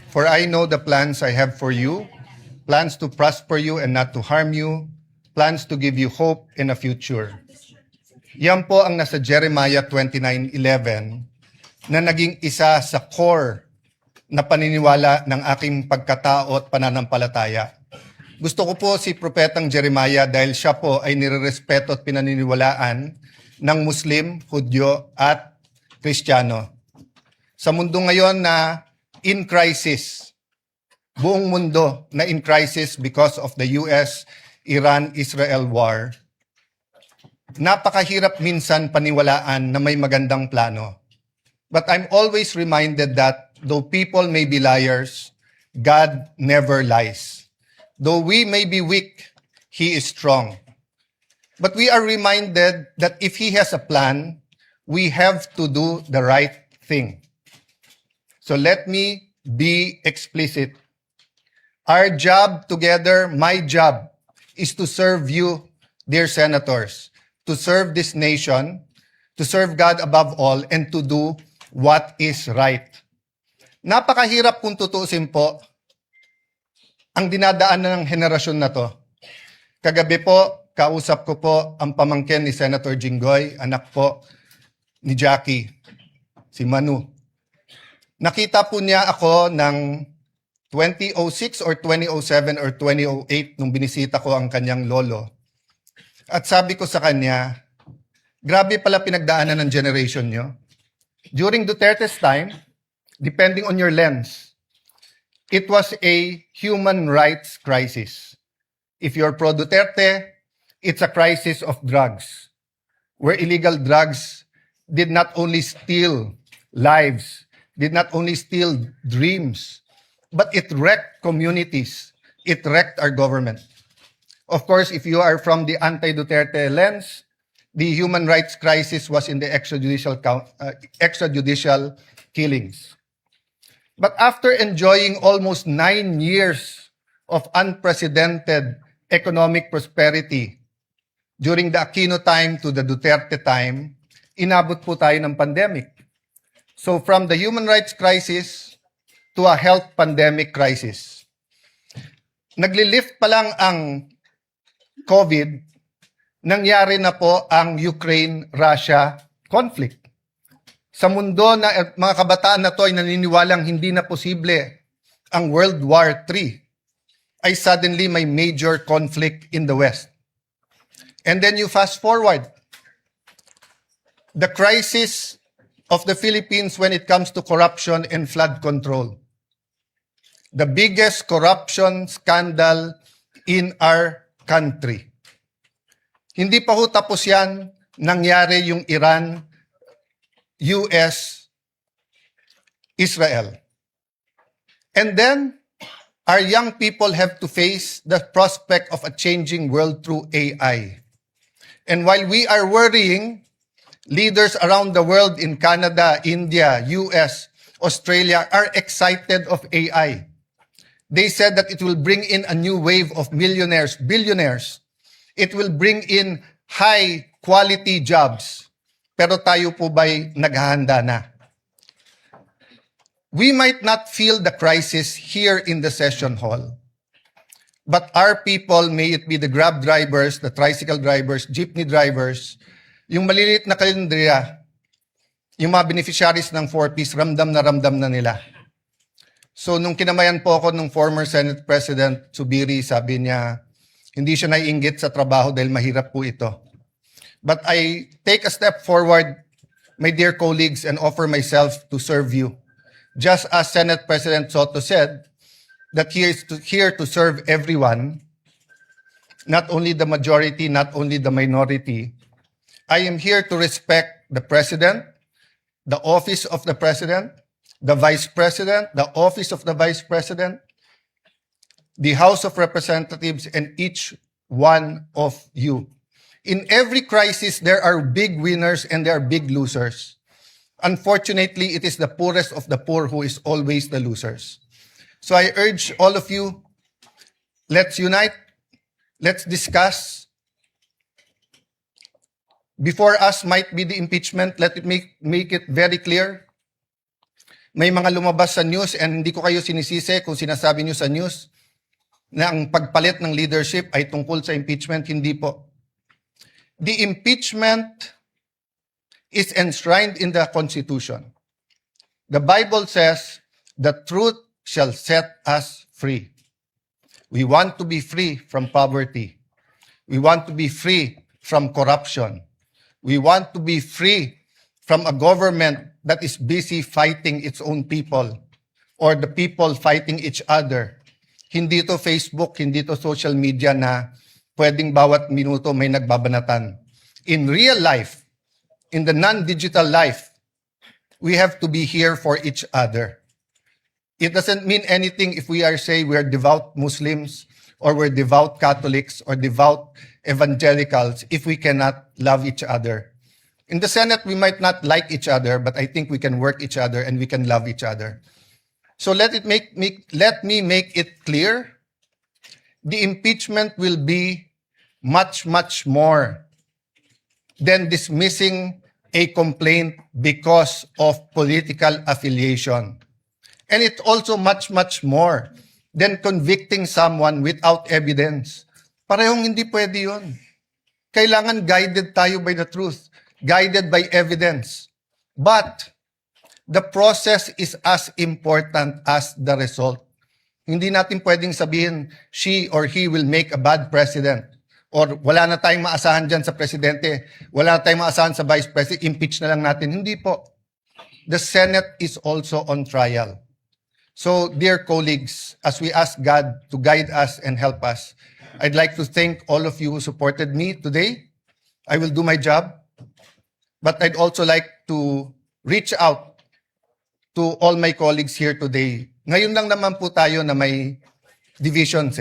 For I know the plans I have for you, plans to prosper you and not to harm you, plans to give you hope in a future. Yan po ang nasa Jeremiah 29:11 na naging isa sa core na paniniwala ng aking pagkatao at pananampalataya. Gusto ko po si Propetang Jeremiah dahil siya po ay nirerespeto at pinaniniwalaan ng Muslim, Hudyo at Kristiyano. Sa mundo ngayon na in crisis, buong mundo na in crisis because of the US-Iran-Israel war, napakahirap minsan paniwalaan na may magandang plano. But I'm always reminded that though people may be liars, God never lies. Though we may be weak, He is strong. But we are reminded that if He has a plan, we have to do the right thing. So let me be explicit. Our job together, my job, is to serve you, dear senators, to serve this nation, to serve God above all, and to do what is right. Napakahirap kung tutuusin po ang dinadaanan ng henerasyon na to. Kagabi po, kausap ko po ang pamangkin ni Senator Jinggoy, anak po ni Jackie, si Manu. Nakita po niya ako ng 2006 or 2007 or 2008 nung binisita ko ang kanyang lolo. At sabi ko sa kanya, grabe pala pinagdaanan ng generation nyo. During Duterte's time, depending on your lens, it was a human rights crisis. If you're pro-Duterte, it's a crisis of drugs, where illegal drugs did not only steal lives, did not only steal dreams, but it wrecked communities. It wrecked our government. Of course, if you are from the anti-Duterte lens, the human rights crisis was in the extrajudicial killings. But after enjoying almost 9 years of unprecedented economic prosperity during the Aquino time to the Duterte time, inabot po tayo ng pandemic. So from the human rights crisis to a health pandemic crisis. Naglilift pa lang ang COVID, nangyari na po ang Ukraine-Russia conflict. Sa mundo na mga kabataan na to ay naniniwalang hindi na posible ang World War III, ay suddenly may major conflict in the West. And then you fast forward. The crisis of the Philippines when it comes to corruption and flood control. The biggest corruption scandal in our country. Hindi pa ho tapos yan, nangyari yung Iran, US, Israel. And then, our young people have to face the prospect of a changing world through AI. And while we are worrying, leaders around the world in Canada, India, US, Australia are excited of AI. They said that it will bring in a new wave of millionaires, billionaires. It will bring in high-quality jobs. Pero tayo po ba'y naghahanda na? We might not feel the crisis here in the session hall, but our people, may it be the Grab drivers, the tricycle drivers, jeepney drivers, yung maliliit na kalendarya, yung mga beneficiaries ng 4Ps, ramdam na nila. So nung kinamayan po ako ng former Senate President Zubiri, sabi niya, hindi siya naiinggit sa trabaho dahil mahirap po ito. But I take a step forward, my dear colleagues, and offer myself to serve you. Just as Senate President Soto said, that he is here to serve everyone, not only the majority, not only the minority. I am here to respect the President, the office of the President, the Vice President, the office of the Vice President, the House of Representatives, and each one of you. In every crisis, there are big winners and there are big losers. Unfortunately, it is the poorest of the poor who is always the losers. So I urge all of you, let's unite, let's discuss. Before us might be the impeachment, let it make it very clear. May mga lumabas sa news and hindi ko kayo sinisisi kung sinasabi nyo sa news na ang pagpalit ng leadership ay tungkol sa impeachment. Hindi po. The impeachment is enshrined in the Constitution. The Bible says, the truth shall set us free. We want to be free from poverty. We want to be free from corruption. We want to be free from a government that is busy fighting its own people or the people fighting each other. Hindi to Facebook, hindi to social media na pwedeng bawat minuto may nagbabanatan. In real life, in the non-digital life, we have to be here for each other. It doesn't mean anything if we are say we are devout Muslims or we're devout Catholics or devout evangelicals if we cannot love each other. In the Senate, we might not like each other, but I think we can work each other and we can love each other. So let me make it clear. The impeachment will be much, much more than dismissing a complaint because of political affiliation. And it's also much, much more than convicting someone without evidence. Parehong hindi pwede yun. Kailangan guided tayo by the truth, guided by evidence. But the process is as important as the result. Hindi natin pwedeng sabihin, she or he will make a bad president. Or wala na tayong maasahan dyan sa presidente, wala na tayong maasahan sa vice president, impeach na lang natin. Hindi po. The Senate is also on trial. So, dear colleagues, as we ask God to guide us and help us, I'd like to thank all of you who supported me today. I will do my job. But I'd also like to reach out to all my colleagues here today. Ngayon lang naman po tayo na may divisions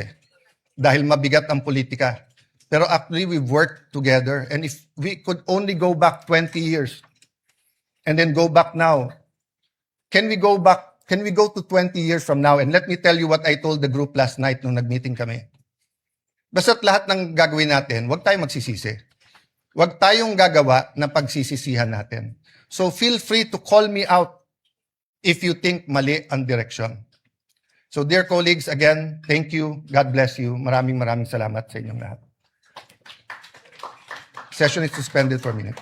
dahil mabigat ang politika. Pero actually, we've worked together. And if we could only go back 20 years and then go back now, can we go to 20 years from now? And let me tell you what I told the group last night nung nag-meeting kami. Basta't lahat ng gagawin natin, huwag tayong magsisisi. Huwag tayong gagawa na pagsisisihan natin. So feel free to call me out if you think mali ang direction. So dear colleagues, again, thank you. God bless you. Maraming salamat sa inyong lahat. Session is suspended for a minute.